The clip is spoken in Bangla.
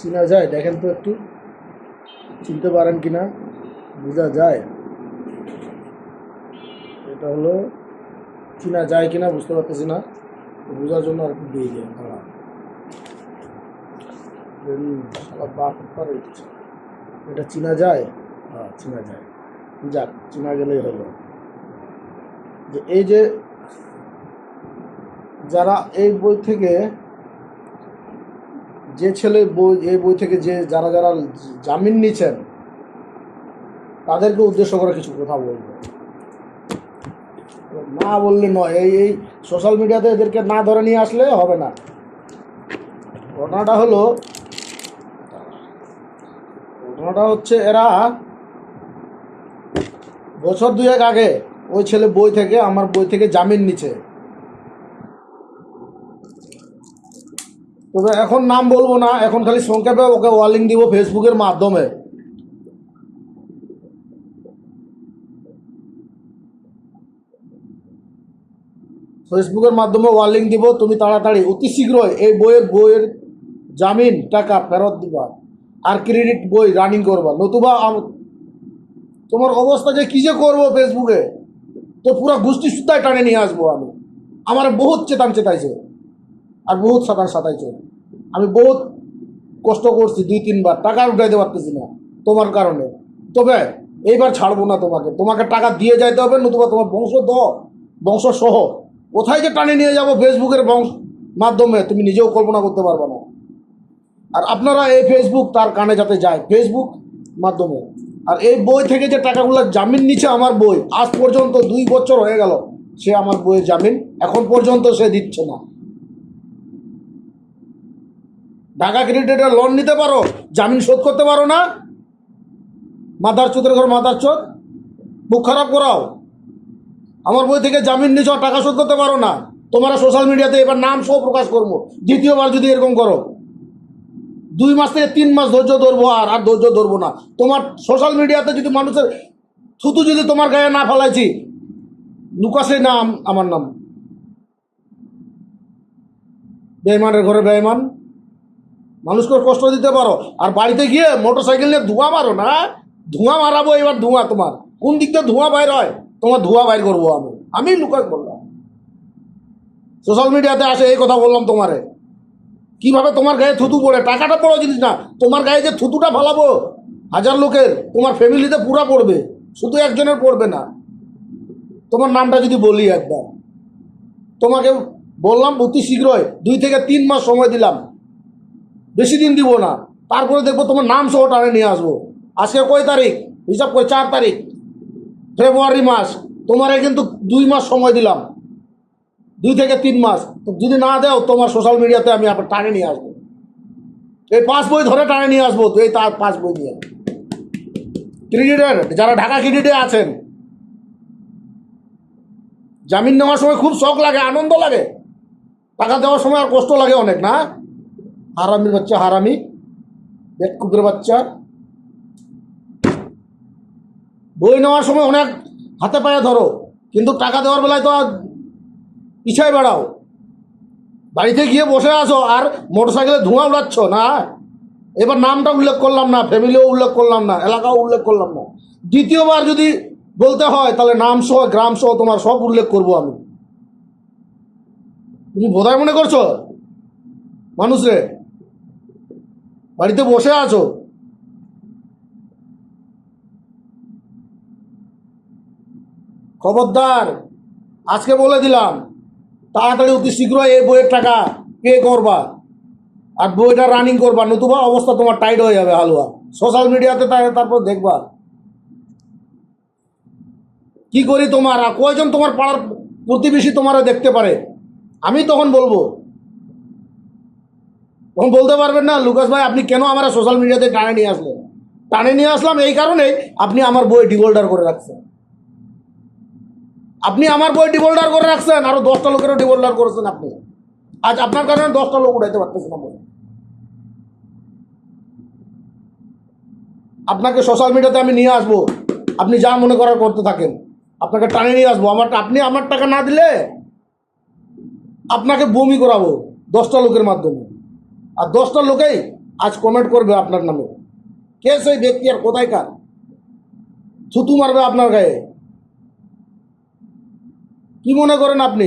চিনা যায়, দেখেন তো একটু চিনতে পারেন কিনা, বোঝা যায় এটা হলো চিনা যায় কিনা বুঝতে পারতেছি না, বোঝার জন্য আর একটু দিয়ে যায় দাঁড়া এটা চিনা যায়। হ্যাঁ চিনা যায়, যাক চিনা গেলেই হলো। যে এই যে যারা এই বই থেকে যে ছেলে বই এই বই থেকে যে যারা যারা জামিন নিচ্ছেন তাদেরকে উদ্দেশ্য করে কিছু কথা বলবো, না বললে নয়। এই এই সোশ্যাল মিডিয়াতে এদেরকে না ধরে নিয়ে আসলে হবে না। ঘটনাটা হচ্ছে এরা বছর দুয়েক আগে ওই ছেলে বই থেকে আমার বই থেকে জামিন নিচ্ছে। তবে এখন নাম বলবো না, এখন খালি সংক্ষেপে ওকে ওয়ার্নিং দিব ফেসবুকের মাধ্যমে। ফেসবুকের মাধ্যমে ওয়ার্নিং দিব, তুমি তাড়াতাড়ি অতি শীঘ্রই এই বইয়ের জামিন টাকা ফেরত দিবা আর ক্রেডিট বই রানিং করবা, নতুবা তোমার অবস্থা যে কী যে করবো ফেসবুকে, তো পুরো গোষ্ঠী সুদ্ধায় টানে নিয়ে আসবো আমি। আমার বহুত চেতাইছে আর বহুত সাতাইছে। আমি বহুত কষ্ট করছি, 2-3 বার টাকা উঠাইতে পারতেছি না তোমার কারণে। তবে এইবার ছাড়বো না তোমাকে টাকা দিয়ে যাইতে হবে, নতুবা তোমার বংশ সহ কোথায় যে টানে নিয়ে যাবো ফেসবুকের মাধ্যমে তুমি নিজেও কল্পনা করতে পারবে না। আর আপনারা এই ফেসবুক তার কানে যাতে যায় ফেসবুক মাধ্যমে। আর এই বই থেকে যে টাকাগুলো জামিন নিচ্ছে আমার বই, আজ পর্যন্ত 2 বছর হয়ে গেল সে আমার বইয়ের জামিন এখন পর্যন্ত সে দিচ্ছে না। ঢাকা ক্রেডিটের লোন নিতে পারো, জামিন শোধ করতে পারো না, মাদার চোদের ঘর মাদার চোদ, বুক খারাপ করাও। আমার বই থেকে জামিন নিচ্ছ, টাকা শোধ করতে পারো না, তোমরা সোশ্যাল মিডিয়াতে এবার নাম সহ প্রকাশ করবো। দ্বিতীয়বার যদি এরকম করো 2 মাস থেকে 3 মাস ধৈর্য ধরবো, আর ধৈর্য ধরবো না। তোমার সোশ্যাল মিডিয়াতে যদি মানুষের থুতু যদি তোমার গায়ে না ফেলাইছি, লুকাসে নাম আমার নাম, বেঈমানের ঘরে বেঈমান, মানুষকে কষ্ট দিতে পারো। আর বাড়িতে গিয়ে মোটরসাইকেল নিয়ে ধোঁয়া মারো না, ধোঁয়া মারাবো এবার। ধোঁয়া তোমার কোন দিক থেকে ধোঁয়া বাইর হয়, তোমার ধোঁয়া বাইর করবো আমি লুকাস বললাম। সোশ্যাল মিডিয়াতে আসে এই কথা বললাম তোমারে, কিভাবে তোমার গায়ে থুতু পড়ে। টাকাটা বড় জিনিস না, তোমার গায়ে যে থুতুটা ফেলাবো 1000 লোকের, তোমার ফ্যামিলিতে পুরা পড়বে, শুধু একজনের পড়বে না। তোমার নামটা যদি বলি একবার, তোমাকে বললাম অতি শীঘ্রই 2 থেকে 3 মাস সময় দিলাম, বেশি দিন দিব না। তারপরে দেখবো তোমার নাম সহ টানে নিয়ে আসবো। আজকে কয় তারিখ হিসাব করে, 4 তারিখ ফেব্রুয়ারি মাস, তোমারে কিন্তু 2 মাস সময় দিলাম, 2 থেকে 3 মাস। যদি না দাও তোমার সোশ্যাল মিডিয়াতে আমি আবার টানে নিয়ে আসবো। এই 5 বই ধরে টানে নিয়ে আসবো, তো এই তার 5 বই নিয়ে। ক্রেডিটের যারা ঢাকা ক্রেডিটে আছেন, জামিন নেওয়ার সময় খুব শখ লাগে, আনন্দ লাগে, টাকা দেওয়ার সময় আর কষ্ট লাগে অনেক না। হারামির বাচ্চা, হারামি বেকুবের বাচ্চা। বই নেওয়ার সময় অনেক হাতে পায়ে ধরো, কিন্তু টাকা দেওয়ার বেলায় তো পিছায় বেড়াও। বাড়িতে গিয়ে বসে আসো আর মোটরসাইকেলে ধোঁয়া উড়াচ্ছ না। এবার নামটা উল্লেখ করলাম না, ফ্যামিলিও উল্লেখ করলাম না, এলাকাও উল্লেখ করলাম না। দ্বিতীয়বার যদি বলতে হয় তাহলে নাম সহ গ্রাম সহ তোমার সব উল্লেখ করবো আমি। তুমি বোধহয় মনে করছো মানুষ রে, বাড়িতে বসে আছো। খবরদার, আজকে বলে দিলাম, তাড়াতাড়ি অতি শীঘ্রই এই বইয়ের টাকা পে করবা আর বইটা রানিং করবা, নতুবা অবস্থা তোমার টাইট হয়ে যাবে হালুয়া। সোশ্যাল মিডিয়াতে তারপর দেখবা কি করি তোমার। আর কয়জন তোমার পাড়ার প্রতিবেশী তোমারা দেখতে পারে, আমি তখন বলবো। তখন বলতে পারবেন না লুকাস ভাই আপনি কেন আমার সোশ্যাল মিডিয়াতে টানে নিয়ে আসলেন। টানে নিয়ে আসলাম এই কারণেই, আপনি আমার বই ডিভোল্ডার করে রাখছেন। আপনি আমার বই ডিভোল্ডার করে রাখছেন, আরো 10টা লোকেরও ডিভোল্ডার করেছেন আপনি। আজ আপনার কারণে 10টা লোক উঠাইতে পারতেছে না বই। আপনাকে সোশ্যাল মিডিয়াতে আমি নিয়ে আসবো, আপনি যা মনে করার করতে থাকেন। আপনাকে টানে নিয়ে আসবো। আপনি আমার টাকা না দিলে আপনাকে বমি করাবো 10টা লোকের মাধ্যমে, আর 10টা লোকেই আজ কমেন্ট করবে আপনার নামে। কে সেই ব্যক্তি আর কোথায়কার, থুতু মারবে আপনার গায়ে। কি মনে করেন আপনি?